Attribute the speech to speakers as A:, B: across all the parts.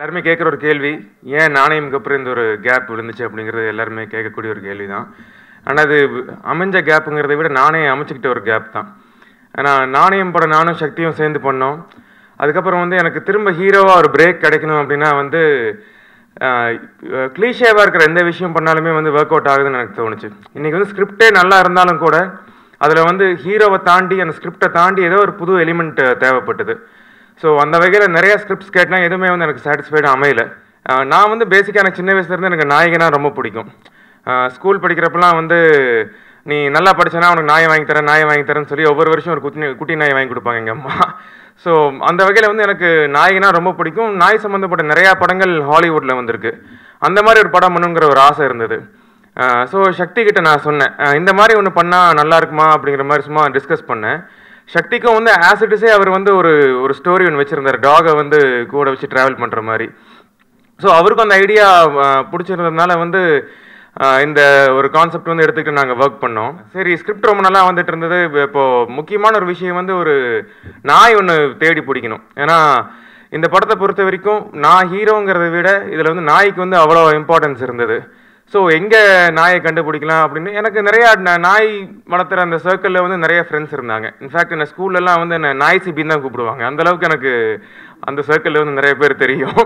A: எல்லாருமே கேட்குற ஒரு கேள்வி, ஏன் நாணயம்க்கு அப்புறம் இந்த ஒரு கேப் விழுந்துச்சு அப்படிங்கிறது எல்லாருமே கேட்கக்கூடிய ஒரு கேள்வி தான். ஆனால் அது அமைஞ்ச கேப்புங்கிறத விட நாணயம் அமைச்சுக்கிட்ட ஒரு கேப் தான். ஆனால் நாணயம் படம் நானும் சக்தியும் சேர்ந்து பண்ணோம். அதுக்கப்புறம் வந்து எனக்கு திரும்ப ஹீரோவாக ஒரு பிரேக் கிடைக்கணும் அப்படின்னா வந்து கிளீஷேவாக இருக்கிற எந்த விஷயம் பண்ணாலுமே வந்து ஒர்க் அவுட் ஆகுதுன்னு எனக்கு தோணுச்சு. இன்றைக்கி வந்து ஸ்கிரிப்டே நல்லா இருந்தாலும் கூட அதில் வந்து ஹீரோவை தாண்டி அந்த ஸ்கிரிப்டை தாண்டி ஏதோ ஒரு புது எலிமெண்ட் தேவைப்பட்டது. ஸோ அந்த வகையில் நிறையா ஸ்கிரிப்ட்ஸ் கேட்டால் எதுவுமே வந்து எனக்கு சாட்டிஸ்ஃபைடாக அமையலை. நான் வந்து பேசிக்காக எனக்கு சின்ன வயசுலேருந்து எனக்கு நாயகனா ரொம்ப பிடிக்கும். ஸ்கூல் படிக்கிறப்பெல்லாம் வந்து நீ நல்லா படித்தனா உனக்கு நாயை வாங்கி தரேன்னு சொல்லி ஒவ்வொரு வருஷம் ஒரு குட்டி நாயை வாங்கி கொடுப்பாங்க எங்கள் அம்மா. ஸோ அந்த வகையில் வந்து எனக்கு நாயகனா ரொம்ப பிடிக்கும். நாய் சம்மந்தப்பட்ட நிறையா படங்கள் ஹாலிவுட்டில் வந்திருக்கு. அந்த மாதிரி ஒரு படம் பண்ணுங்கிற ஒரு ஆசை இருந்தது. ஸோ சக்தி கிட்ட நான் சொன்னேன், இந்த மாதிரி ஒன்று பண்ணால் நல்லா இருக்குமா அப்படிங்கிற மாதிரி சும்மா டிஸ்கஸ் பண்ணேன். சக்திக்கும் வந்து ஆசிட்டிஸே அவர் வந்து ஒரு ஸ்டோரி ஒன்று வச்சுருந்தார், டாகை வந்து கூட வச்சு ட்ராவல் பண்ணுற மாதிரி. ஸோ அவருக்கும் அந்த ஐடியா பிடிச்சிருந்ததுனால வந்து இந்த ஒரு கான்செப்ட் வந்து எடுத்துக்கிட்டு நாங்கள் ஒர்க் பண்ணோம். சரி, ஸ்கிரிப்ட் ரொம்ப நல்லா வந்துட்டு இருந்தது. இப்போது முக்கியமான ஒரு விஷயம் வந்து ஒரு நாய் ஒன்று தேடி பிடிக்கணும். ஏன்னா இந்த படத்தை பொறுத்த வரைக்கும் நான் ஹீரோங்கிறத விட இதில் வந்து நாய்க்கு வந்து அவ்வளோ இம்பார்ட்டன்ஸ் இருந்தது. ஸோ எங்கே நாயை கண்டுபிடிக்கலாம் அப்படின்னு எனக்கு நிறையா நாய் வளர்த்துற அந்த சர்க்கிளில் வந்து நிறைய ஃப்ரெண்ட்ஸ் இருந்தாங்க. இன்ஃபேக்ட் என்ன ஸ்கூல்லலாம் வந்து என்ன நாய் சிபின்னு தான் கூப்பிடுவாங்க. அந்தளவுக்கு எனக்கு அந்த சர்க்கிளில் வந்து நிறைய பேர் தெரியும்.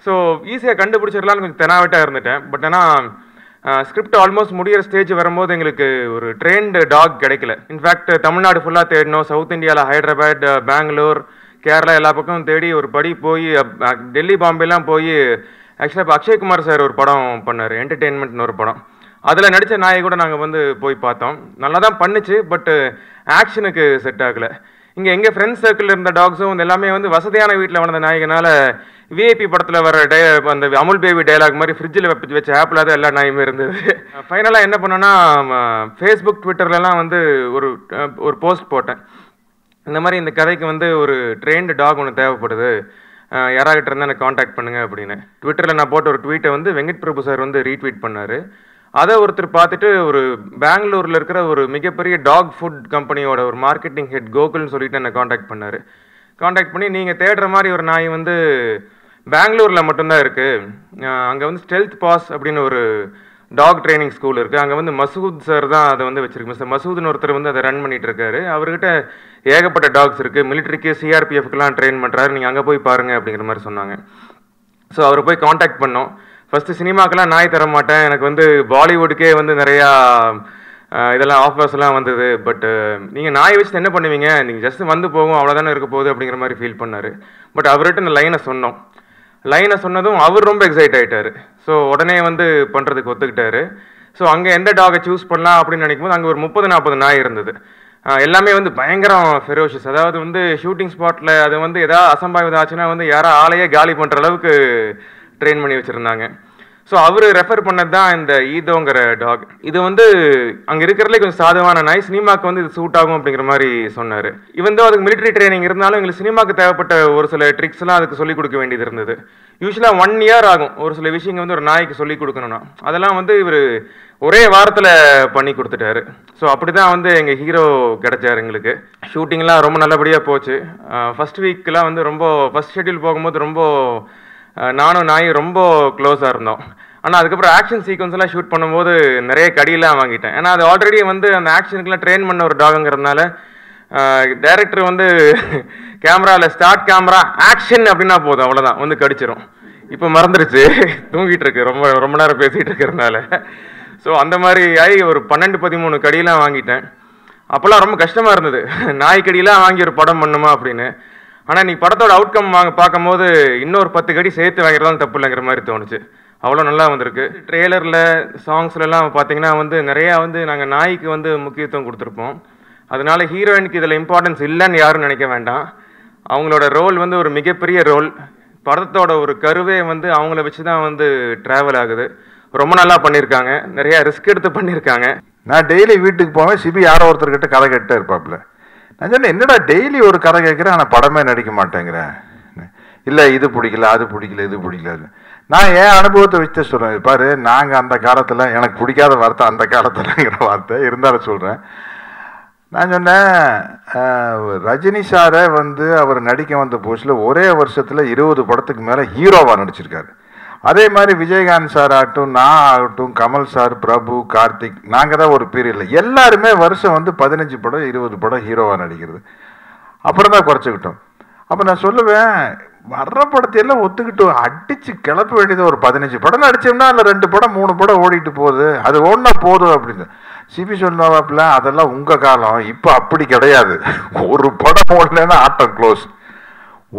A: ஸோ ஈஸியாக கண்டுபிடிச்சிடலான்னு கொஞ்சம் தெனாவட்டாக இருந்துட்டேன். பட் ஆனால் ஸ்கிரிப்ட் ஆல்மோஸ்ட் முடிகிற ஸ்டேஜ் வரும்போது எங்களுக்கு ஒரு ட்ரெயின்டு டாக் கிடைக்கல. இன்ஃபேக்ட் தமிழ்நாடு ஃபுல்லாக தேடினோம். சவுத் இந்தியாவில் ஹைதராபாத், பெங்களூர், கேரளா எல்லா பக்கமும் தேடி ஒரு படி போய் டெல்லி, பாம்பேலாம் போய் ஆக்சுவலாக இப்போ அக்ஷய்குமார் சார் ஒரு படம் பண்ணார், என்டர்டெயின்மெண்ட்னு ஒரு படம். அதில் நடித்த நாயை கூட நாங்கள் வந்து போய் பார்த்தோம். நல்லா தான் பண்ணுச்சு, பட்டு ஆக்ஷனுக்கு செட் ஆகலை. இங்கே எங்கள் ஃப்ரெண்ட்ஸ் சர்க்கிளில் இருந்த டாக்ஸும் வந்து எல்லாமே வந்து வசதியான வீட்டில் வளர்ந்த நாய்கனால விஐபி படத்தில் வர அந்த அமுல் பேபி டைலாக் மாதிரி ஃப்ரிட்ஜில் வச்ச ஆப்பில் தான் எல்லா நாயுமே இருந்தது. ஃபைனலாக என்ன பண்ணோன்னா ஃபேஸ்புக், ட்விட்டர்லலாம் வந்து ஒரு போஸ்ட் போட்டேன். இந்த மாதிரி இந்த கதைக்கு வந்து ஒரு ட்ரெயின்டு டாக் ஒன்று தேவைப்படுது, யாராகிட்ட இருந்தால் எனக்கு காண்டாக்ட் பண்ணுங்க அப்படின்னு. ட்விட்டரில் நான் போட்ட ஒரு ட்வீட்டை வந்து வெங்கட் பிரபு சார் வந்து ரீட்வீட் பண்ணார். அதை ஒருத்தர் பார்த்துட்டு ஒரு பெங்களூரில் இருக்கிற ஒரு மிகப்பெரிய டாக் ஃபுட் கம்பெனியோட ஒரு மார்க்கெட்டிங் ஹெட் கோகுல்னு சொல்லிட்டு என்னை காண்டாக்ட் பண்ணார். காண்டாக்ட் பண்ணி நீங்கள் தேடுற மாதிரி ஒரு நாய் வந்து பெங்களூரில் மட்டும்தான் இருக்குது, அங்கே வந்து ஸ்டெல்த் பாஸ் அப்படின்னு ஒரு டாக் ட்ரைனிங் ஸ்கூல் இருக்குது, அங்கே வந்து மசூத் சார் தான் அதை வந்து வச்சுருக்கு. மிஸ்டர் மசூத்னு ஒருத்தர் வந்து அதை ரன் பண்ணிகிட்டு இருக்காரு. அவர்கிட்ட ஏகப்பட்ட டாக்ஸ் இருக்குது, மிலிட்ரிக்கு, சிஆர்பிஎஃப்க்குலாம் ட்ரெயின் பண்ணுறாரு, நீங்கள் அங்கே போய் பாருங்கள் அப்படிங்கிற மாதிரி சொன்னாங்க. ஸோ அவரை போய் காண்டாக்ட் பண்ணோம். ஃபஸ்ட்டு சினிமாக்கெல்லாம் நாய் தர மாட்டேன், எனக்கு வந்து பாலிவுட்டுக்கே வந்து நிறையா இதெல்லாம் ஆஃபர்ஸ்லாம் வந்தது, பட் நீங்கள் நாயை வச்சு என்ன பண்ணுவீங்க, நீங்கள் ஜஸ்ட் வந்து போகும் அவ்வளோதானே இருக்க போகுது அப்படிங்கிற மாதிரி ஃபீல் பண்ணார். பட் அவர்கிட்ட இந்த லைனை சொன்னதும் அவர் ரொம்ப எக்ஸைட் ஆகிட்டார். ஸோ உடனே வந்து பண்ணுறதுக்கு ஒத்துக்கிட்டாரு. ஸோ அங்கே எந்த டாகை சூஸ் பண்ணலாம் அப்படின்னு நினைக்கும் போது அங்கே ஒரு 30-40 நாய் இருந்தது. எல்லாமே வந்து பயங்கரம் ஃபெரோஷியஸ். அதாவது வந்து ஷூட்டிங் ஸ்பாட்டில் அது வந்து எதாவது அசம்பாவிதம் ஆச்சுன்னா வந்து யாரோ ஆளையே காலி பண்ணுற அளவுக்கு ட்ரெயின் பண்ணி வச்சுருந்தாங்க. ஸோ அவர் ரெஃபர் பண்ணது தான் இந்த ஈதோங்கிற டாக். இது வந்து அங்கே இருக்கிறதுலே கொஞ்சம் சாதவான நாய், சினிமாவுக்கு வந்து இது சூட் ஆகும் அப்படிங்கிற மாதிரி சொன்னார். இவன் தான் அதுக்கு மிலிட்ரி ட்ரைனிங் இருந்தாலும் எங்களுக்கு சினிமாவுக்கு தேவைப்பட்ட ஒரு சில ட்ரிக்ஸ்லாம் அதுக்கு சொல்லிக் கொடுக்க வேண்டியது இருந்தது. யூஸ்வலாக 1 year ஆகும் ஒரு சில விஷயங்கள் வந்து ஒரு நாய்க்கு சொல்லிக் கொடுக்கணும்னா. அதெல்லாம் வந்து இவர் ஒரே வாரத்தில் பண்ணி கொடுத்துட்டாரு. ஸோ அப்படி தான் வந்து எங்கள் ஹீரோ கிடச்சார் எங்களுக்கு. ஷூட்டிங்லாம் ரொம்ப நல்லபடியாக போச்சு. ஃபஸ்ட் வீக்கெலாம் வந்து ரொம்ப ஃபஸ்ட் ஷெட்யூல் போகும்போது ரொம்ப நானும் நாயும் ரொம்ப க்ளோஸாக இருந்தோம். ஆனால் அதுக்கப்புறம் ஆக்ஷன் சீக்வன்ஸ்லாம் ஷூட் பண்ணும்போது நிறைய கடியெல்லாம் வாங்கிட்டேன். ஏன்னா அது ஆல்ரெடி வந்து அந்த ஆக்ஷனுக்குலாம் ட்ரெயின் பண்ண ஒரு டாகுங்கிறதுனால டைரக்டர் வந்து கேமராவில் ஸ்டார்ட் கேமரா ஆக்ஷன் அப்படின்னா போதும், அவ்வளோதான் வந்து கடிச்சிடும். இப்போ மறந்துடுச்சு, தூங்கிட்டு இருக்கு ரொம்ப நேரம் பேசிகிட்டு இருக்கிறதுனால. ஸோ அந்த மாதிரி ஆகி ஒரு 12-13 கடியெல்லாம் வாங்கிட்டேன். அப்போல்லாம் ரொம்ப கஷ்டமாக இருந்தது, நாய் கடியெல்லாம் வாங்கி ஒரு படம் பண்ணுமா அப்படின்னு. ஆனால் நீ படத்தோட அவுட்கம் பார்க்கும்போது இன்னொரு 10 கடி சேர்த்து வாங்கிறதாலும் தப்பு இல்லைங்கிற மாதிரி தோணுச்சு. அவ்வளோ நல்லா வந்திருக்கு. ட்ரெய்லரில், சாங்ஸ்லலாம் பார்த்தீங்கன்னா வந்து நிறையா வந்து நாங்கள் நாய்க்கு வந்து முக்கியத்துவம் கொடுத்துருப்போம். அதனால ஹீரோயினுக்கு இதில் இம்பார்ட்டன்ஸ் இல்லைன்னு யாரும் நினைக்க வேண்டாம். அவங்களோட ரோல் வந்து ஒரு மிகப்பெரிய ரோல். படத்தோட ஒரு கருவே வந்து அவங்கள வச்சு தான் வந்து ட்ராவல் ஆகுது. ரொம்ப நல்லா பண்ணியிருக்காங்க, நிறையா ரிஸ்க் எடுத்து பண்ணியிருக்காங்க.
B: நான் டெய்லி வீட்டுக்கு போவேன், சிபி யாரோ ஒருத்தர்கிட்ட கதை கேட்டே இருப்பாப்புல. நான் சொன்னேன், என்னடா டெய்லி ஒரு கதை கேட்குறேன் ஆனால் படமே நடிக்க மாட்டேங்கிறேன். இல்லை இது பிடிக்கல, அது பிடிக்கல, இது பிடிக்கல. நான் என் அனுபவத்தை வச்சு சொல்கிறேன். பாரு, நாங்கள் அந்த காலத்தில் எனக்கு பிடிக்காத வார்த்தை அந்த காலத்தில்ங்கிற வார்த்தை இருந்தாலும் சொல்கிறேன். நான் சொன்னேன், ரஜினி சாரை வந்து அவர் நடிக்க வந்த புதுசில் ஒரே வருஷத்தில் 20 படத்துக்கு மேலே ஹீரோவாக நடிச்சிருக்காரு. அதே மாதிரி விஜயகாந்த் சார் ஆகட்டும், நான் ஆகட்டும், கமல் சார், பிரபு, கார்த்திக், நாங்கள் தான் ஒரு பீரியடில் எல்லாருமே வருஷம் வந்து 15 படம் 20 படம் ஹீரோவாக நடிக்கிறது. அப்புறம் தான் குறைச்சிக்கிட்டோம். அப்போ நான் சொல்லுவேன், வர்ற படத்தையெல்லாம் ஒத்துக்கிட்டு அடித்து கிளப்ப வேண்டியது. ஒரு 15 படம் நடிச்சோம்னா அதில் 2 படம் 3 படம் ஓடிட்டு போகுது, அது ஓடினா போதும் அப்படின்னு. சிபி சொன்னாப்பில் அதெல்லாம் உங்கள் காலம், இப்போ அப்படி கிடையாது. ஒரு படம் ஓடலன்னா ஆட்டம் க்ளோஸ்.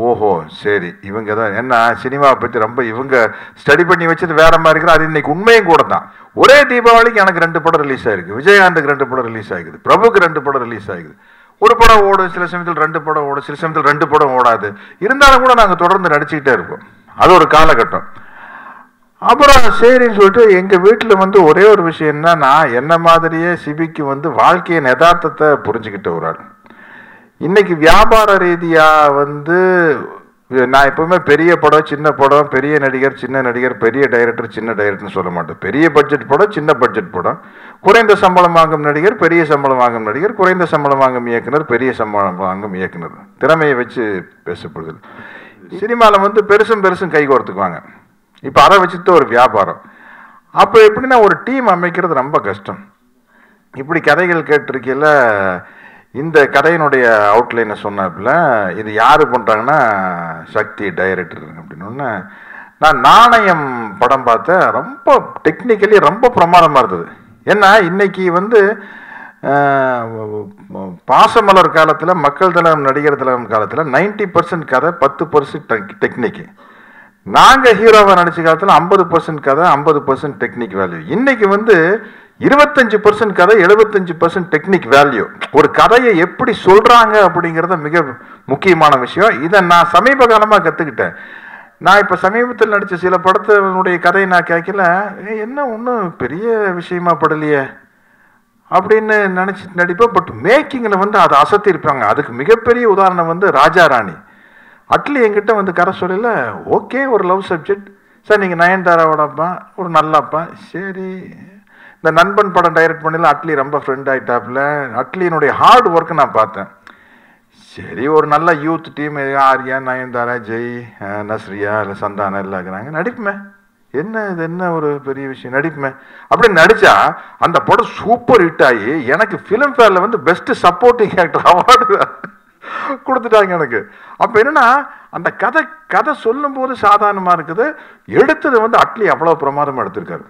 B: ஓஹோ சரி, இவங்க தான் என்ன சினிமாவை பற்றி ரொம்ப இவங்க ஸ்டடி பண்ணி வச்சது வேற மாதிரி இருக்கிற. அது இன்னைக்கு உண்மையும் கூட தான். ஒரே தீபாவளிக்கு எனக்கு 2 படம் ரிலீஸ் ஆயிருக்கு, விஜயகாந்துக்கு 2 படம் ரிலீஸ் ஆகிக்குது, பிரபுக்கு 2 படம் ரிலீஸ் ஆகிக்குது. ஒரு படம் ஓடும், சில சமயத்தில் 2 படம் ஓடும், சில சமயத்தில் 2 படம் ஓடாது. இருந்தாலும் கூட நாங்கள் தொடர்ந்து நடிச்சுக்கிட்டே இருப்போம். அது ஒரு காலகட்டம். அப்புறம் சரின்னு சொல்லிட்டு எங்கள் வீட்டில் வந்து ஒரே ஒரு விஷயம்னா, நான் என்ன மாதிரியே சிபிக்கு வந்து வாழ்க்கையின் யதார்த்தத்தை புரிஞ்சுக்கிட்ட ஒரு ஆள். இன்னைக்கு வியாபார ரீதியாக வந்து நான் எப்பவுமே பெரிய படம் சின்ன படம், பெரிய நடிகர் சின்ன நடிகர், பெரிய டைரக்டர் சின்ன டைரக்டர்னு சொல்ல மாட்டேன். பெரிய பட்ஜெட் படம் சின்ன பட்ஜெட் படம், குறைந்த சம்பளம் வாங்கும் நடிகர் பெரிய சம்பளம் வாங்கும் நடிகர், குறைந்த சம்பளம் வாங்கும் இயக்குனர் பெரிய சம்பளம் வாங்கும் இயக்குனர். திறமையை வச்சு பேசப்படுது. சினிமாவில் வந்து பெருசும் பெருசும் கை கோர்த்துக்குவாங்க. இப்போ அதை வச்சுட்டு ஒரு வியாபாரம். அப்போ எப்படின்னா ஒரு டீம் அமைக்கிறது ரொம்ப கஷ்டம். இப்படி கதைகள் கேட்டிருக்கையில் இந்த கதையினுடைய அவுட்லைனை சொன்னாப்புல, இது யார் பண்ணுறாங்கன்னா சக்தி டைரக்டர் அப்படின்னு. நான் நாணயம் படம் பார்த்தேன். ரொம்ப டெக்னிக்கலி ரொம்ப பிரமாதமாக இருந்தது. ஏன்னா இன்னைக்கு வந்து பாசமலர் காலத்தில், மக்கள் தலம், நடிகர் தலம் காலத்தில் 90% கதை 10% டெக்னிக்கு. நாங்கள் ஹீரோவை நடிச்ச காலத்தில் 50% கதை 50% டெக்னிக் வேல்யூ. இன்னைக்கு வந்து 25% கதை 75% டெக்னிக் வேல்யூ. ஒரு கதையை எப்படி சொல்றாங்க அப்படிங்கிறத மிக முக்கியமான விஷயம். இதை நான் சமீப காலமாக கற்றுக்கிட்டேன். நான் இப்போ சமீபத்தில் நடித்த சில படத்தினுடைய கதையை நான் கேட்கல, என்ன ஒன்றும் பெரிய விஷயமா படலையே அப்படின்னு நினச்சி நடிப்பேன். பட் மேக்கிங்கில் வந்து அதை அசத்திருப்பாங்க. அதுக்கு மிகப்பெரிய உதாரணம் வந்து ராஜா ராணி. அட்லி என்கிட்ட வந்து கரை சொல்லல, ஓகே ஒரு லவ் சப்ஜெக்ட் சார், நீங்கள் நயன்தாராவோடப்பா ஒரு நல்லாப்பா, சரி. இந்த நண்பன் படம் டைரக்ட் பண்ணல, அட்லி ரொம்ப ஃப்ரெண்ட் ஆகிட்டாப்புல. அட்லியினுடைய ஹார்ட் ஒர்க்கு நான் பார்த்தேன். சரி ஒரு நல்ல யூத் டீம், ஆர்யா, நயன்தாரா, ஜெய், நஸ்ரியா, இல்லை சந்தானம் எல்லாம் இருக்கிறாங்க, நடிப்புமே என்ன இது என்ன ஒரு பெரிய விஷயம், நடிப்புமே அப்படின்னு நடித்தா அந்த படம் சூப்பர் ஹிட் ஆகி எனக்கு ஃபிலிம்ஃபேரில் வந்து பெஸ்ட் சப்போர்ட்டிங் ஆக்டர் அவார்டு கொடுத்துட்டாங்க எனக்கு. அப்போ என்னன்னா அந்த கதை சொல்லும் போது சாதாரணமாக இருக்குது, எடுத்தது வந்து அட்லி அவ்வளோ பிரமாதமாக எடுத்திருக்காரு.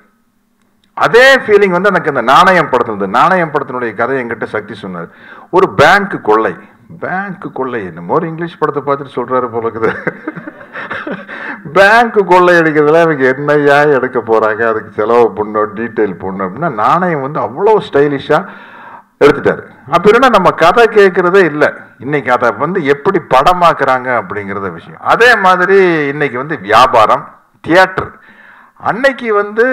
B: அதே ஃபீலிங் வந்து எனக்கு அந்த நாணயம் படத்தில், நாணயம் படத்தினுடைய கதை என்கிட்ட சக்தி சொன்னார். ஒரு பேங்க் கொள்ளை என்னமோ ஒரு இங்கிலீஷ் படத்தை பார்த்துட்டு சொல்றாரு போல இருக்குது. பேங்க் கொள்ளை அடிக்கிறதுல அவங்க என்னையா எடுக்க போறாங்க, அதுக்கு செலவு பண்ணணும், டீட்டெயில் பண்ணணும் அப்படின்னா நாணயம் வந்து அவ்வளோ ஸ்டைலிஷாக எடுத்துட்டாரு. அப்போ என்னன்னா நம்ம கதை கேட்கறதே இல்லை, இன்னைக்கு அதை வந்து எப்படி படமாக்குறாங்க அப்படிங்கிறத விஷயம். அதே மாதிரி இன்னைக்கு வந்து வியாபாரம், தியேட்டர். அன்னைக்கு வந்து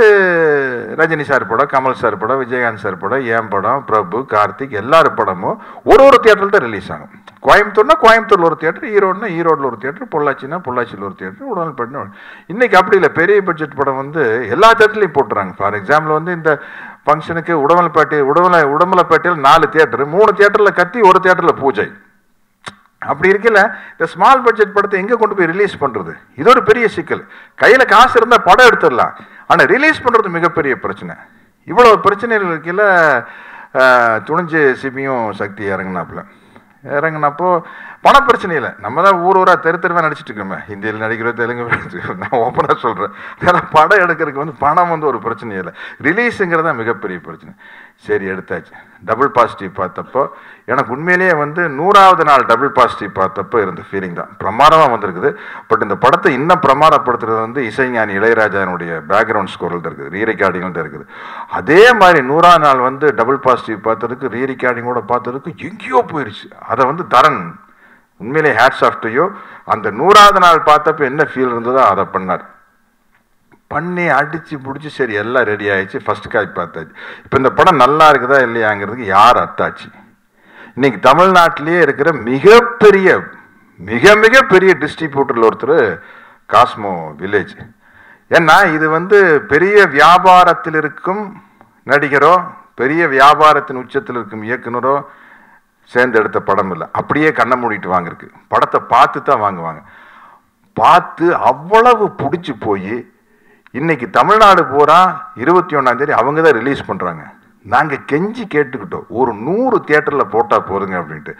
B: ரஜினி சார் படம், கமல் சார் படம், விஜயகாந்த் சார் படம், என் படம், பிரபு, கார்த்திக் எல்லாரும் படமும் ஒரு தியேட்டரில் தான் ரிலீஸ் ஆகும். கோயம்புத்தூர்னா கோயம்புத்தூரில் ஒரு தியேட்டர், ஈரோடுனா ஈரோடில் ஒரு தியேட்டர், பொள்ளாச்சினா பொள்ளாச்சியில் ஒரு தியேட்டர், உடல்பட்டினா. இன்னைக்கு அப்படி இல்லை, பெரிய பட்ஜெட் படம் வந்து எல்லா தியேட்டர்லையும் போட்டுறாங்க. ஃபார் எக்ஸாம்பிள் வந்து இந்த ஃபங்க்ஷனுக்கு உடமலைப்பேட்டையில் 4 தியேட்டர், 3 தியேட்டரில் கத்தி, ஒரு தியேட்டரில் பூஜை. அப்படி இருக்கல இந்த ஸ்மால் பட்ஜெட் படத்தை எங்கே கொண்டு போய் ரிலீஸ் பண்ணுறது, இது ஒரு பெரிய சிக்கல். கையில் காசு இருந்தால் படம் எடுத்துடலாம், ஆனால் ரிலீஸ் பண்ணுறது மிகப்பெரிய பிரச்சனை. இவ்வளோ பிரச்சனைகள் இருக்கல துணிஞ்சு சிபியும் சக்தி இறங்கினப்போ பண பிரச்சனை இல்லை. நம்ம தான் ஊராக தெருவாக நடிச்சிட்டு இருக்கோமே, ஹிந்தியில் நடிக்கிறோம், தெலுங்கு, நான் ஓப்பனாக சொல்கிறேன். ஏன்னா படம் எடுக்கிறதுக்கு வந்து பணம் வந்து ஒரு பிரச்சனை இல்லை, ரிலீஸுங்கிறது தான் மிகப்பெரிய பிரச்சனை. சரி எடுத்தாச்சு. டபுள் பாசிட்டிவ் பார்த்தப்போ எனக்கு உண்மையிலேயே வந்து 100வது நாள் டபுள் பாசிட்டிவ் பார்த்தப்போ இருந்த ஃபீலிங் தான் பிரமாதமாக வந்திருக்குது. பட் இந்த படத்தை இன்னும் பிரமாதப்படுத்துறது வந்து இசைஞானி இளையராஜானுடைய பேக்ரவுண்ட் ஸ்கோரில் தான் இருக்குது, ரீ ரெக்கார்டிங்கும் தான் இருக்குது. அதே மாதிரி 100வது நாள் வந்து டபுள் பாசிட்டிவ் பார்த்ததுக்கு, ரீ ரெக்கார்டிங்கோட பார்த்ததுக்கு எங்கேயோ போயிடுச்சு. அதை வந்து தரன் உண்மையிலே ஹேட்ஸ் ஆஃப் டு யூ. அந்த 100வது நாள் பார்த்தப்போ என்ன ஃபீல் இருந்ததோ அதை பண்ணி அடித்து பிடிச்சி சரி எல்லாம் ரெடி ஆகிடுச்சு. ஃபர்ஸ்ட் காய் பார்த்தாச்சு. இப்போ இந்த படம் நல்லா இருக்குதா இல்லையாங்கிறதுக்கு யார் அத்தாச்சு? இன்னைக்கு தமிழ்நாட்டிலேயே இருக்கிற மிக பெரிய டிஸ்ட்ரிபியூட்டரில் ஒருத்தர் காஸ்மோ வில்லேஜ். ஏன்னா இது வந்து பெரிய வியாபாரத்தில் இருக்கும் நடிகரோ, பெரிய வியாபாரத்தின் உச்சத்தில் இருக்கும் இயக்குனரோ சேர்ந்து எடுத்த படம் இல்லை, அப்படியே கண்ணை மூடிட்டு வாங்கிருக்கு. படத்தை பார்த்து தான் வாங்குவாங்க. பார்த்து அவ்வளவு பிடிச்சி போய் இன்னைக்கு தமிழ்நாடு பூரா 21ஆம் தேதி அவங்க தான் ரிலீஸ் பண்ணுறாங்க. நாங்கள் கெஞ்சி கேட்டுக்கிட்டோம், ஒரு 100 தியேட்டரில் போட்டால் போதுங்க அப்படின்ட்டு.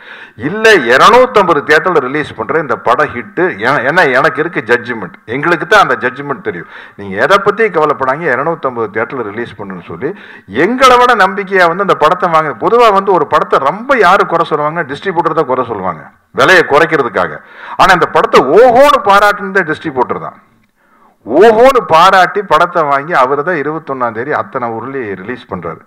B: இல்லை 250 தியேட்டரில் ரிலீஸ் பண்ணுற இந்த படம் ஹிட்டு. ஏன்னா எனக்கு இருக்க ஜட்ஜ்மெண்ட், எங்களுக்கு தான் அந்த ஜட்ஜ்மெண்ட் தெரியும். நீங்கள் எதை பற்றி கவலைப்படாங்க, 250 தியேட்டரில் ரிலீஸ் பண்ணுன்னு சொல்லி எங்களை விட நம்பிக்கையாக வந்து அந்த படத்தை வாங்க. பொதுவாக ஒரு படத்தை ரொம்ப யாரு குறை சொல்லுவாங்க, டிஸ்ட்ரிபியூட்டர் தான் குறை சொல்லுவாங்க, விலையை குறைக்கிறதுக்காக. ஆனால் இந்த படத்தை ஓஹோன்னு பாராட்டுனதே டிஸ்ட்ரிபியூட்டர் தான். ஓஹோன்னு பாராட்டி படத்தை வாங்கி அவர் தான் 21ஆம் தேதி அத்தனை ஊர்லேயே ரிலீஸ் பண்ணுறாரு.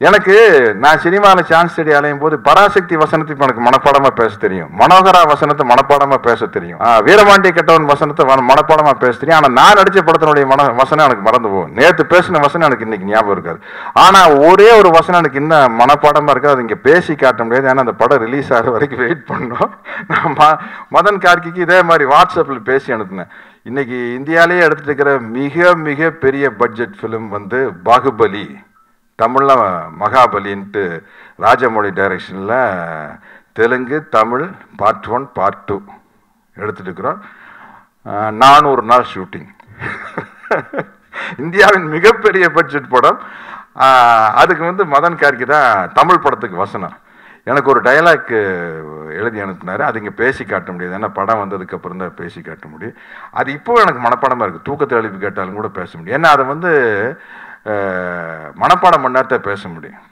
B: எனக்கு நான் சினிமாவில் சான்ஸ் தேடி அலையும் போது பராசக்தி வசனத்தை எனக்கு மனப்பாடமாக பேச தெரியும், மனோகரா வசனத்தை மனப்பாடமாக பேச தெரியும், வீரபாண்டிய கெட்டவன் வசனத்தை மனப்பாடமாக பேச தெரியும். ஆனால் நான் நடித்த படத்தினுடைய வசனம் எனக்கு மறந்து போகும். நேற்று பேசின வசனம் எனக்கு இன்னைக்கு ஞாபகம் இருக்காது. ஆனால் ஒரே ஒரு வசனம் எனக்கு இன்னும் மனப்பாடமாக இருக்காது. அது இங்கே பேசி காட்ட முடியாது. ஏன்னா அந்த படம் ரிலீஸ் ஆகிற வரைக்கும் வெயிட் பண்ணோம். நான் மதன் கார்கிக்கு இதே மாதிரி வாட்ஸ்அப்பில் பேசி அனுப்புனேன். இன்னைக்கு இந்தியாவிலேயே எடுத்துட்டு இருக்கிற மிக மிக பெரிய பட்ஜெட் ஃபிலிம் வந்து பாகுபலி, தமிழில் மகாபலின்ட்டு ராஜமௌழி டைரக்ஷனில் தெலுங்கு தமிழ் பார்ட் 1 பார்ட் 2 எடுத்துட்டு இருக்கிறோம். 400 நாள் ஷூட்டிங். இந்தியாவின் மிகப்பெரிய பட்ஜெட் படம். அதுக்கு வந்து மதன் கார்கி தான் தமிழ் படத்துக்கு வசனம். எனக்கு ஒரு டைலாக் எழுதி அனுப்புனாரு. அது இங்கே பேசி காட்ட முடியாது, ஏன்னா படம் வந்ததுக்கப்புறம் தான் பேசி காட்ட முடியும். அது இப்போ எனக்கு மனப்பாடமாக இருக்குது. தூக்கத்தை எழுப்பி கேட்டாலும் கூட பேச முடியும். ஏன்னா அதை வந்து மனப்பாடம் பண்ணாதான் பேச முடியும்.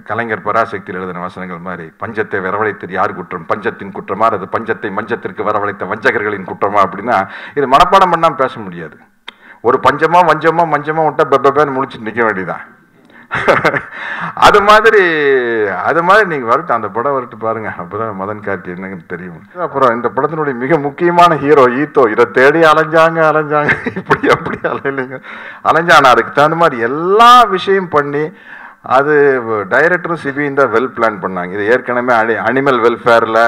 B: கலைஞர் பராசக்தியில் எழுதின வசனங்கள் மாதிரி, பஞ்சத்தை வரவழைத்தது யார் குற்றம், பஞ்சத்தின் குற்றமா, அது பஞ்சத்தை மஞ்சத்திற்கு வரவழைத்த வஞ்சகர்களின் குற்றமா அப்படின்னா இது மனப்பாடம் பண்ணாமல் பேச முடியாது. ஒரு பஞ்சமா வஞ்சமா மஞ்சமா விட்டா பெப்பேன்னு முடிச்சுட்டு நிற்க வேண்டியதான். அது மாதிரி நீங்கள் வரட்டும், அந்த படம் வரட்டு பாருங்க, அப்போதான் மதன் கார்கி என்னன்னு தெரியும். அப்புறம் இந்த படத்தினுடைய மிக முக்கியமான ஹீரோ ஈத்தோ. இதை தேடி அலைஞ்சாங்க, இப்படி அப்படி அலையிலைங்க அலைஞ்சானா. அதுக்கு தகுந்த மாதிரி எல்லா விஷயம் பண்ணி அது டைரக்டரும் சிபியும் தான் வெல் பிளான் பண்ணாங்க. இது ஏற்கனவே அனிமல் வெல்ஃபேரில்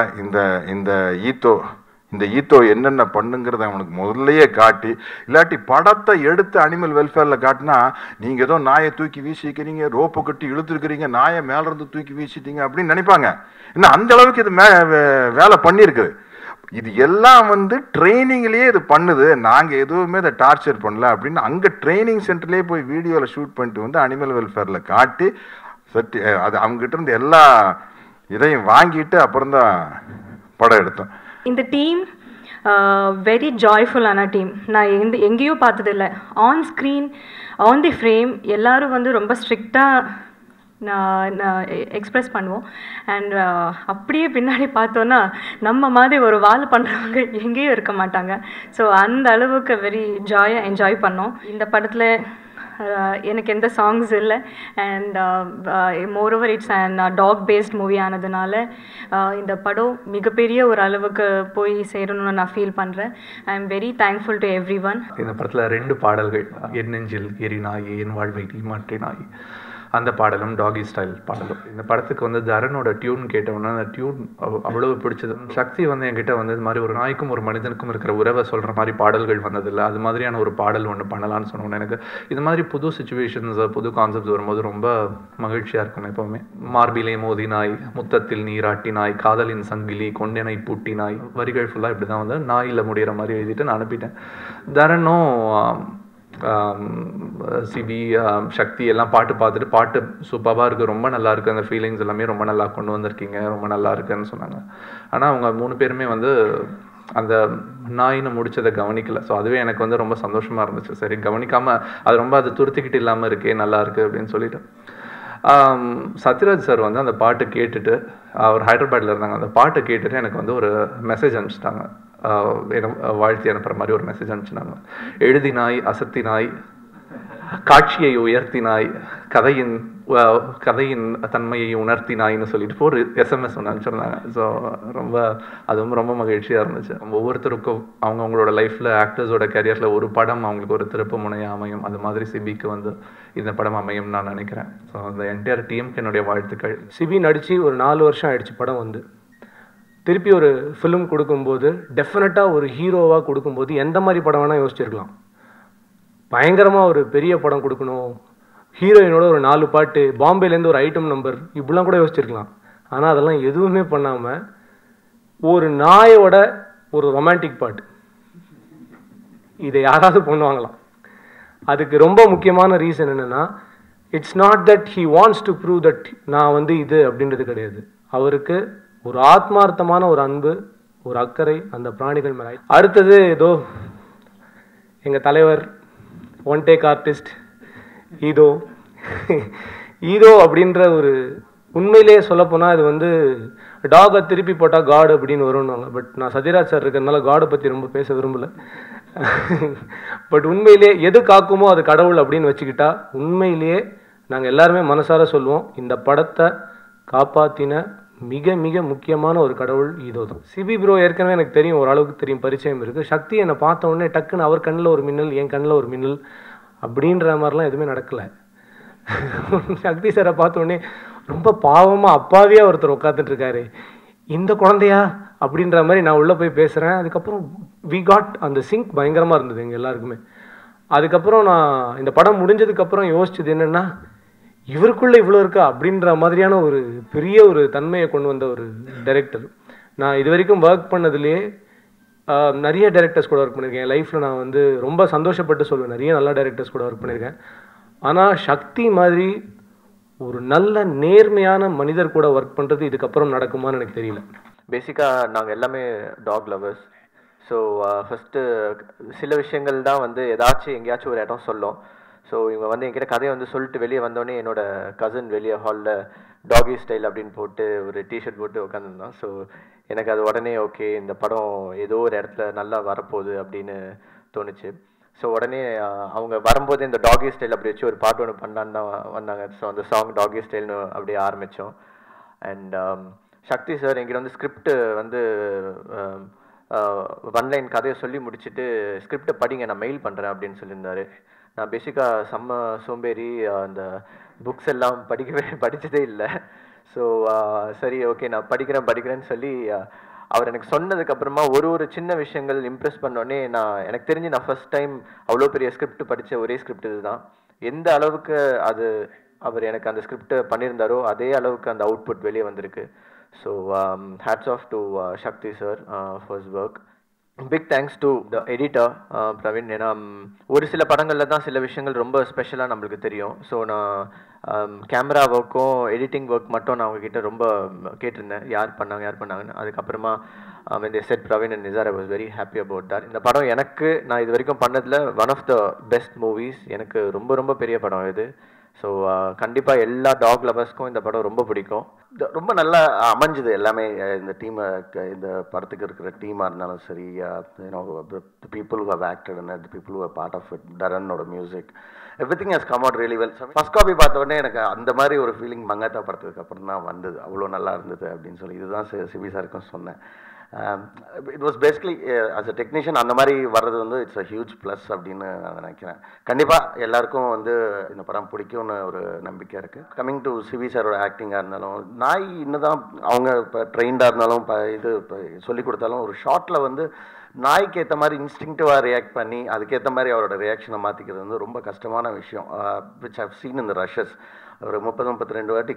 B: இந்த ஈத்தோ என்னென்ன பண்ணுங்கிறத அவனுக்கு முதல்லையே காட்டி, இல்லாட்டி படத்தை எடுத்து அனிமல் வெல்ஃபேரில் காட்டினா நீங்கள் ஏதோ நாயை தூக்கி வீசிக்கிறீங்க, ரோப்பை கட்டி இழுத்துருக்கிறீங்க, நாயை மேலேருந்து தூக்கி வீசிட்டீங்க அப்படின்னு நினைப்பாங்க. இன்னும் அந்த அளவுக்கு இது வேலை பண்ணியிருக்குது. இது எல்லாம் வந்து ட்ரைனிங்லேயே இது பண்ணுது. நாங்கள் எதுவுமே இதை டார்ச்சர் பண்ணல அப்படின்னு அங்கே ட்ரைனிங் சென்டர்லேயே போய் வீடியோவில் ஷூட் பண்ணிட்டு வந்து அனிமல் வெல்ஃபேரில் காட்டி அது அவங்ககிட்ட இருந்து எல்லா இதையும் வாங்கிட்டு அப்புறம் தான் படம் எடுத்தோம்.
C: இந்த டீம் வெரி ஜாய்ஃபுல்லான டீம். நான் எங்கேயும் பார்த்ததில்லை. On screen, on the frame எல்லாரும் வந்து ரொம்ப ஸ்ட்ரிக்டாக நான் எக்ஸ்ப்ரெஸ் பண்ணுவோம். அண்ட் அப்படியே பின்னாடி பார்த்தோன்னா நம்ம மாதிரி ஒரு வால் பண்ணுறவங்க எங்கேயும் இருக்க மாட்டாங்க. ஸோ அந்த அளவுக்கு வெரி ஜாயாக என்ஜாய் பண்ணோம். இந்த படத்தில் எனக்கு எந்த சாங்ஸ் இல்லை. And moreover it's and talk based movie ஆனதுனால இந்த படம் மிகப்பெரிய ஒரு அளவுக்கு போய் சேரணும்னு நான் ஃபீல் பண்ணுறேன். I am very thankful to every one.
D: இந்த படத்தில் 2 பாடல்கள், என் நெஞ்சில் எரி நாய், என் வாழ்வை நீ மாற்றி நாய், அந்த பாடலும் டாகி ஸ்டைல் பாடலும். இந்த படத்துக்கு வந்து தரனோட டியூன் கேட்டோம்னா அந்த டியூன் அவ்வளவு பிடிச்சது. சக்தி வந்து என்கிட்ட வந்து இது மாதிரி ஒரு நாய்க்கும் ஒரு மனிதனுக்கும் இருக்கிற உறவை சொல்கிற மாதிரி பாடல்கள் வந்ததில்லை. அது மாதிரியான ஒரு பாடல் ஒன்று பண்ணலான்னு சொன்னோன்னு எனக்கு இது மாதிரி புது சுச்சுவேஷன்ஸ், புது கான்செப்ட்ஸ் வரும்போது ரொம்ப மகிழ்ச்சியாக இருக்கும். எப்போவுமே மார்பிலே மோதி நாய், முத்தத்தில் நீராட்டி நாய், காதலின் சங்கிலி, கொண்டெனை பூட்டி நாய், வரிகள் ஃபுல்லாக இப்படி தான் வந்து நாயில் முடிகிற மாதிரி எழுதிட்டு நான் அனுப்பிட்டேன். தரனும் சிபி சக்தி எல்லாம் பாட்டு பார்த்துட்டு பாட்டு சூப்பராக இருக்குது, ரொம்ப நல்லா இருக்குது, அந்த ஃபீலிங்ஸ் எல்லாமே ரொம்ப நல்லா கொண்டு வந்திருக்கீங்க, ரொம்ப நல்லா இருக்குன்னு சொன்னாங்க. ஆனால் அவங்க 3 பேருமே வந்து அந்த நாயின்னு முடிச்சதை கவனிக்கல. ஸோ அதுவே எனக்கு வந்து ரொம்ப சந்தோஷமாக இருந்துச்சு. சரி, கவனிக்காமல் அது ரொம்ப அது துருத்திக்கிட்டு இல்லாமல் இருக்கே, நல்லா இருக்குது அப்படின்னு சொல்லிட்டு. சத்யராஜ் சார் வந்து அந்த பாட்டு கேட்டுட்டு, அவர் ஹைதராபாத்தில் இருந்தாங்க, அந்த பாட்டை கேட்டுட்டு எனக்கு வந்து ஒரு மெசேஜ் அனுப்பிச்சிட்டாங்க. வாழ்த்தி அனுப்புகிற மாதிரி ஒரு மெசேஜ் அனுப்பிச்சினாங்க. எழுதினாய், அசத்தினாய், காட்சியை உயர்த்தினாய், கதையின் தன்மையை உணர்த்தினாய்னு சொல்லிட்டு ஒரு எஸ்எம்எஸ் ஒன்று அனுப்பிச்சிருந்தாங்க. ஸோ அதுவும் ரொம்ப மகிழ்ச்சியாக இருந்துச்சு. ஒவ்வொருத்தருக்கும் அவங்களோட லைஃப்பில் ஆக்டர்ஸோட கேரியரில் ஒரு படம் அவங்களுக்கு ஒரு திருப்பு முனையாக அமையும். அது மாதிரி சிபிக்கு வந்து இந்த படம் அமையும் நான் நினைக்கிறேன். ஸோ அந்த என்டையர் டீமுக்கு என்னுடைய வாழ்த்துக்கள்.
E: சிபி நடித்து ஒரு 4 வருஷம் ஆயிடுச்சு படம் வந்து. திருப்பி ஒரு ஃபிலிம் கொடுக்கும்போது டெஃபினட்டாக ஒரு ஹீரோவாக கொடுக்கும்போது எந்த மாதிரி படம் வேணால் யோசிச்சிருக்கலாம். பயங்கரமாக ஒரு பெரிய படம் கொடுக்கணும், ஹீரோயினோட ஒரு 4 பாட்டு, பாம்பேலேருந்து ஒரு ஐட்டம் நம்பர், இப்படிலாம் கூட யோசிச்சிருக்கலாம். ஆனால் அதெல்லாம் எதுவுமே பண்ணாமல் ஒரு நாயோட ஒரு ரொமான்டிக் பாட்டு, இதை யாராவது பண்ணுவாங்களாம்? அதுக்கு ரொம்ப முக்கியமான ரீசன் என்னென்னா, it's not that he wants to prove that நான் வந்து இது அப்படின்றது கிடையாது. அவருக்கு ஒரு ஆத்மார்த்தமான ஒரு அன்பு, ஒரு அக்கறை அந்த பிராணிகள் மேலே. அடுத்தது ஏதோ எங்கள் தலைவர் ஒன் டேக் ஆர்டிஸ்ட் ஈதோ அப்படின்ற ஒரு, உண்மையிலேயே சொல்லப்போனால் இது வந்து டாகை திருப்பி போட்டால் காடு அப்படின்னு வரும்னுவாங்க. பட் நான் சத்யராஜ் சார் இருக்கிறதுனால காடை பற்றி ரொம்ப பேச விரும்பலை. பட் உண்மையிலேயே எது காக்குமோ அது கடவுள் அப்படின்னு வச்சுக்கிட்டா, உண்மையிலேயே நாங்கள் எல்லாருமே மனசார சொல்லுவோம், இந்த படத்தை காப்பாற்றின மிக மிக முக்கியமான ஒரு கடவுள் ஈதோ தான். சிபி ப்ரோ ஏற்கனவே எனக்கு தெரியும், ஓரளவுக்கு தெரியும், பரிச்சயம் இருக்குது. சக்தி என்னை பார்த்த உடனே டக்குன்னு அவர் கண்ணில் ஒரு மின்னல், என் கண்ணில் ஒரு மின்னல் அப்படின்ற மாதிரிலாம் எதுவுமே நடக்கலை. சக்தி சாரை பார்த்த உடனே ரொம்ப பாவமாக அப்பாவியாக ஒருத்தர் உட்காந்துட்ருக்காரு, இந்த குழந்தையா அப்படின்ற மாதிரி நான் உள்ளே போய் பேசுகிறேன். அதுக்கப்புறம் வி காட் அந்த சிங்க் பயங்கரமாக இருந்தது எங்கள் எல்லாருக்குமே. அதுக்கப்புறம் நான் இந்த படம் முடிஞ்சதுக்கப்புறம் யோசிச்சது என்னென்னா, இவருக்குள்ளே இவ்வளோ இருக்கா அப்படின்ற மாதிரியான ஒரு பெரிய ஒரு தன்மையை கொண்டு வந்த ஒரு டைரக்டர். நான் இது வரைக்கும் ஒர்க் பண்ணதுலேயே நிறைய டைரக்டர்ஸ் கூட ஒர்க் பண்ணியிருக்கேன். என் லைஃப்பில் நான் வந்து ரொம்ப சந்தோஷப்பட்டு சொல்லுவேன், நிறைய நல்ல டைரக்டர்ஸ் கூட ஒர்க் பண்ணியிருக்கேன். ஆனால் சக்தி மாதிரி ஒரு நல்ல நேர்மையான மனிதர் கூட ஒர்க் பண்ணுறது இதுக்கப்புறம் நடக்குமான்னு எனக்கு தெரியல.
F: பேசிக்காக நாங்கள் எல்லாமே டாக் லவர்ஸ். ஸோ ஃபஸ்ட்டு சில விஷயங்கள் தான் வந்து ஏதாச்சும் எங்கேயாச்சும் ஒரு இடம் சொல்லும். ஸோ இவங்க வந்து என்கிட்ட கதையை வந்து சொல்லிட்டு வெளியே வந்தோடனே என்னோடய கசின் வெளியே ஹாலில் டாகி ஸ்டைல் அப்படின்னு போட்டு ஒரு டிஷர்ட் போட்டு உட்காந்துருந்தான். ஸோ எனக்கு அது உடனே ஓகே, இந்த படம் ஏதோ ஒரு இடத்துல நல்லா வரப்போகுது அப்படின்னு தோணுச்சு. ஸோ உடனே அவங்க வரும்போது இந்த டாகி ஸ்டைல் அப்படி வச்சு ஒரு பாட்டு ஒன்று பண்ணான்னு தான் வந்தாங்க. ஸோ அந்த சாங் டாகி ஸ்டைல்னு அப்படியே ஆரம்பித்தோம். அண்ட் சக்தி சார் என்கிட்ட வந்து ஸ்கிரிப்ட் வந்து ஒன்லைன் கதையை சொல்லி முடிச்சுட்டு ஸ்கிரிப்டை படிங்க, நான் மெயில் பண்ணுறேன் அப்படின்னு சொல்லியிருந்தாரு. நான் பேசிக்காக செம்ம சோம்பேறி, அந்த புக்ஸ் எல்லாம் படித்ததே இல்லை. ஸோ சரி ஓகே நான் படிக்கிறேன்னு சொல்லி அவர் எனக்கு சொன்னதுக்கப்புறமா ஒரு சின்ன விஷயங்கள் இம்ப்ரெஸ் பண்ணோடனே எனக்கு தெரிஞ்சு நான் ஃபர்ஸ்ட் டைம் அவ்வளோ பெரிய ஸ்கிரிப்ட் படித்த ஒரே ஸ்கிரிப்ட் இது தான். எந்த அளவுக்கு அது அவர் எனக்கு அந்த ஸ்கிரிப்டை பண்ணியிருந்தாரோ அதே அளவுக்கு அந்த அவுட்புட் வெளியே வந்திருக்கு. So hats off to Sakthi sir for his work. Big thanks to the editor Praveen. ஏன்னா ஒரு சில படங்களில் தான் சில விஷயங்கள் ரொம்ப ஸ்பெஷலாக நம்மளுக்கு தெரியும். ஸோ நான் கேமரா ஒர்க்கும் எடிட்டிங் ஒர்க் மட்டும் நான் அவங்கக்கிட்ட ரொம்ப கேட்டிருந்தேன், யார் பண்ணாங்கன்னு. அதுக்கப்புறமா when they said Praveen and Nizar, I was very happy about that. இந்த படம் எனக்கு நான் இது வரைக்கும் பண்ணதில் one of the best movies. எனக்கு ரொம்ப பெரிய படம் இது. ஸோ கண்டிப்பாக எல்லா டாக் லவர்ஸ்க்கும் இந்த படம் ரொம்ப பிடிக்கும்.
G: ரொம்ப நல்லா அமைஞ்சுது எல்லாமே. இந்த டீமை, இந்த படத்துக்கு இருக்கிற டீமாக இருந்தாலும் சரி, the people who have acted in it, the people who are part of it, தரனோட music, everything has come out really well. First copy பார்த்த உடனே எனக்கு அந்த மாதிரி ஒரு ஃபீலிங் மங்காத்தா படத்துக்கு அப்புறம் தான் வந்தது. அவ்வளோ நல்லா இருந்தது அப்படின்னு சொல்லி இதுதான் சிபி சாருக்கும் சொன்னேன். It was basically as a technician அந்த மாதிரி வர்றது வந்து இட்ஸ் அ ஹியூஜ் ப்ளஸ் அப்படின்னு நான் நினைக்கிறேன். கண்டிப்பாக எல்லாருக்கும் வந்து இந்த படம் பிடிக்கும்னு ஒரு நம்பிக்கை இருக்குது. கம்மிங் டு சிவி சாரோட ஆக்டிங்காக இருந்தாலும், நாய் இன்னும் அவங்க இப்போ ட்ரெயின்டாக இருந்தாலும் இது சொல்லிக் கொடுத்தாலும் ஒரு ஷார்ட்டில் வந்து நாய்க்கு ஏற்ற மாதிரி இன்ஸ்டிங்டிவாக ரியாக்ட் பண்ணி அதுக்கேற்ற மாதிரி அவரோட ரியாக்ஷனை மாற்றிக்கிறது வந்து ரொம்ப கஷ்டமான விஷயம். விச் ஹவ் சீன் இந்த ரஷஸ். ஒரு 30-32 வாட்டி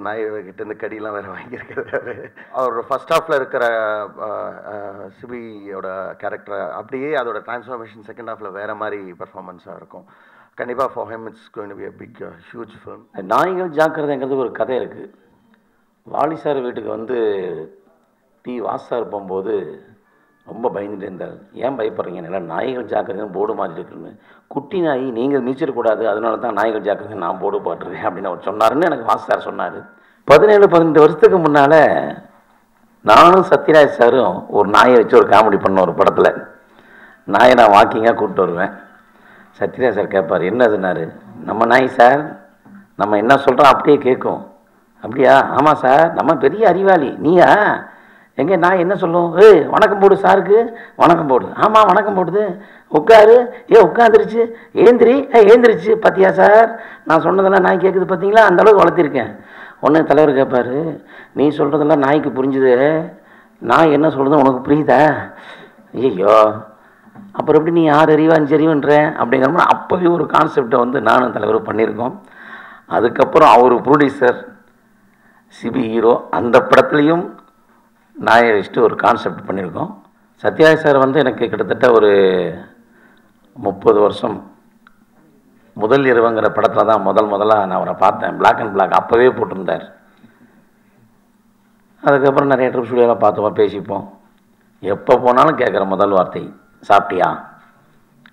G: நாய் கிட்டேருந்து கடியெலாம் வேறு வாங்கியிருக்கிறாரு. அவரோட ஃபர்ஸ்ட் ஹாஃபில் இருக்கிற சிபியோட கேரக்டரை அப்படியே அதோட டிரான்ஸ்ஃபார்மேஷன் செகண்ட் ஹாஃபில் வேறு மாதிரி பர்ஃபார்மன்ஸாக இருக்கும். கண்டிப்பாக for him it's going to be a big huge film.
H: நாய்கள் ஜாக்கிரதைங்கிறது ஒரு கதை இருக்குது. வாலி சார் வீட்டுக்கு வந்து வாசு சார் போகும்போது ரொம்ப பயந்துட்டு இருந்தார். ஏன் பயப்படுறீங்க? நல்லா நாய்கள் ஜாக்கிரதைன்னு போர்டு மாறி இருக்குன்னு. குட்டி நாய் நீங்கள் நீச்சல் அதனால தான் நாய்கள் ஜாக்கிரதை நான் போர்டு போட்டிருக்கேன் அப்படின்னு அவர் சொன்னாருன்னு எனக்கு வாசு சார் சொன்னார். 17-18 வருஷத்துக்கு முன்னால் நானும் சத்யராஜ் சாரும் ஒரு நாயை வச்சு ஒரு காமெடி பண்ணோம் ஒரு படத்தில். நாயை நான் வாக்கிங்காக கூப்பிட்டு வருவேன். சத்யராஜ் சார் கேட்பார், என்னதுன்னாரு. நம்ம நாய் சார், நம்ம என்ன சொல்கிறோம் அப்படியே கேட்கும். அப்படியா? ஆமாம் சார், நம்ம பெரிய அறிவாளி. நீயா? எங்கே நாய் என்ன சொல்லும்? வணக்கம் போடு சாருக்கு, வணக்கம் போடு. ஆமாம் வணக்கம் போடுது. உட்காரு, உட்காந்துருச்சு. ஏந்திரிச்சு பார்த்தியா சார், நான் சொன்னதெல்லாம் நாய் கேட்குது பார்த்தீங்களா, அந்தளவுக்கு வளர்த்திருக்கேன். ஒன்று தலைவர் கேட்பார், நீ சொல்கிறதெல்லாம் நாய்க்கு புரிஞ்சுது, நாய் என்ன சொல்கிறது உனக்கு புரியுதா? ஐயோ, அப்புறம் எப்படி நீ 6 அறிவா 5 அறிவுன்ற அப்படிங்கிற மாதிரி அப்போவே ஒரு கான்செப்டை வந்து நானும் தலைவர் பண்ணியிருக்கோம். அதுக்கப்புறம் அவர் ப்ரொடியூசர் சிபி ஹீரோ. அந்த படத்துலேயும் நாயை வச்சுட்டு ஒரு கான்செப்ட் பண்ணியிருக்கோம். சத்யராஜ் சார் வந்து எனக்கு கிட்டத்தட்ட ஒரு 30 வருஷம். முதல் இரவுங்கிற படத்தில் தான் முதலாக நான் அவரை பார்த்தேன். பிளாக் அண்ட் பிளாக் அப்போவே போட்டிருந்தார். அதுக்கப்புறம் நிறைய ட்ரிப் ஸ்டுடியோலாம் பார்த்துப்போம், பேசிப்போம். எப்போ போனாலும் கேட்குற முதல் வார்த்தை சாப்பிட்டியா.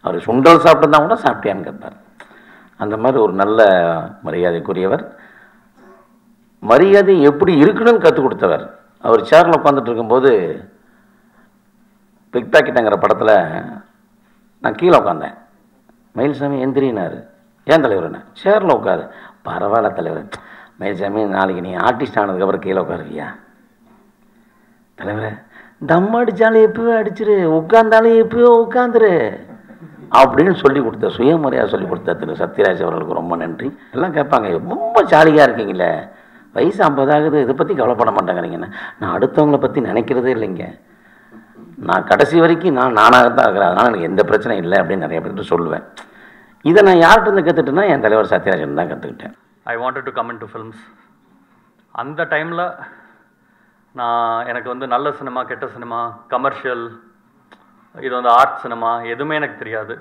H: அவர் சுண்டல் சாப்பிட்டுருந்தா கூட சாப்பிட்டியான்னு கேட்பார். அந்த மாதிரி ஒரு நல்ல மரியாதைக்குரியவர். மரியாதை எப்படி இருக்கணும்னு கற்றுக் கொடுத்தவர். அவர் சேரில் உட்காந்துட்டு இருக்கும்போது பிக் பாக்கெட்டுங்கிற படத்தில் நான் கீழே உட்காந்தேன். மயில்சாமி எந்திரினார். ஏன் தலைவர்ண்ணே? சேரில் உட்காரு. பரவாயில்ல தலைவர். மயில்சாமி நாளைக்கு நீ ஆர்டிஸ்ட் ஆனதுக்கப்புறம் கீழே உட்காருவியா? தலைவரே தம் அடித்தாலும் எப்போயோ அடிச்சிரு, உட்காந்தாலும் எப்போயோ உட்காந்துரு அப்படின்னு சொல்லி கொடுத்த சுயமரியாதை சொல்லி கொடுத்த திரு சத்யராஜ் அவர்களுக்கு ரொம்ப நன்றி. எல்லாம் கேட்பாங்க, ரொம்ப ஜாலியாக இருக்கீங்களே, வயசு 50 ஆகுது, இதை பற்றி கவலைப்பட மாட்டேங்கிறீங்கன்னு. நான் அடுத்தவங்கள பற்றி நினைக்கிறதே இல்லைங்க. நான் கடைசி வரைக்கும் நானாகத்தான் இருக்கிறேன். அதனால் எனக்கு எந்த பிரச்சனையும் இல்லை அப்படின்னு நிறைய பேர்கிட்ட சொல்லுவேன். இதை நான் யார்கிட்ட கற்றுட்டுனா என் தலைவர் சத்யராஜன் தான் கற்றுக்கிட்டேன்.
I: I wanted to come in to films. அந்த டைமில் எனக்கு வந்து நல்ல சினிமா, கெட்ட சினிமா, கமர்ஷியல், இது வந்து ஆர்ட் சினிமா எதுவுமே எனக்கு தெரியாது.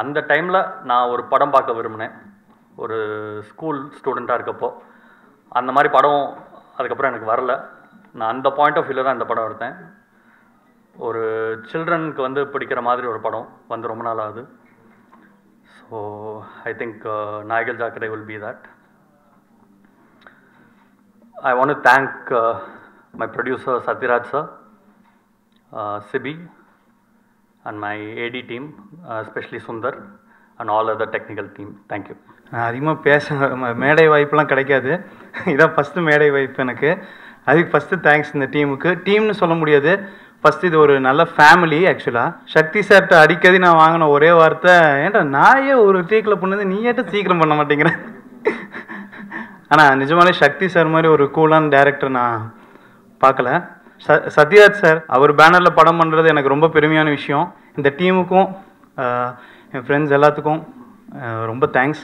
I: அந்த டைமில் நான் ஒரு படம் பார்க்க விரும்பினேன், ஒரு ஸ்கூல் ஸ்டூடெண்ட்டாக இருக்கப்போ. அந்த மாதிரி படம் அதுக்கப்புறம் எனக்கு வரல. நான் அந்த பாயிண்ட் ஆஃப் வியூவில் தான் இந்த படம் எடுத்தேன். ஒரு சில்ட்ரனுக்கு வந்து பிடிக்கிற மாதிரி ஒரு படம் வந்து ரொம்ப நாள் ஆகுது. ஸோ ஐ திங்க் நாய்கள் ஜாக்கிரதை will be that. I want to thank my producer Satyaraj sir, Sibi, and my AD team, especially Sundar, and all other technical team. Thank you.
J: அதிகமாக பேச மேடை வாய்ப்புலாம் கிடைக்காது. இதான் ஃபஸ்ட்டு மேடை வாய்ப்பு எனக்கு. அதுக்கு ஃபஸ்ட்டு தேங்க்ஸ் இந்த டீமுக்கு. டீம்னு சொல்ல முடியாது, ஃபஸ்ட்டு இது ஒரு நல்ல ஃபேமிலி. ஆக்சுவலாக சக்தி சார்கிட்ட அடிக்கடி நான் வாங்கின ஒரே வார்த்தை, ஏன்டா நாயே ஒரு டேக்கில் பண்ணது நீ ஏட்ட சீக்கிரம் பண்ண மாட்டேங்கிறேன். ஆனால் நிஜமாலே சக்தி சார் மாதிரி ஒரு கூலான டைரக்டர் நான் பார்க்கல. சத்யராஜ் சார் அவர் பேனரில் படம் பண்ணுறது எனக்கு ரொம்ப பெருமையான விஷயம். இந்த டீமுக்கும் என் ஃப்ரெண்ட்ஸ் எல்லாத்துக்கும் ரொம்ப தேங்க்ஸ்.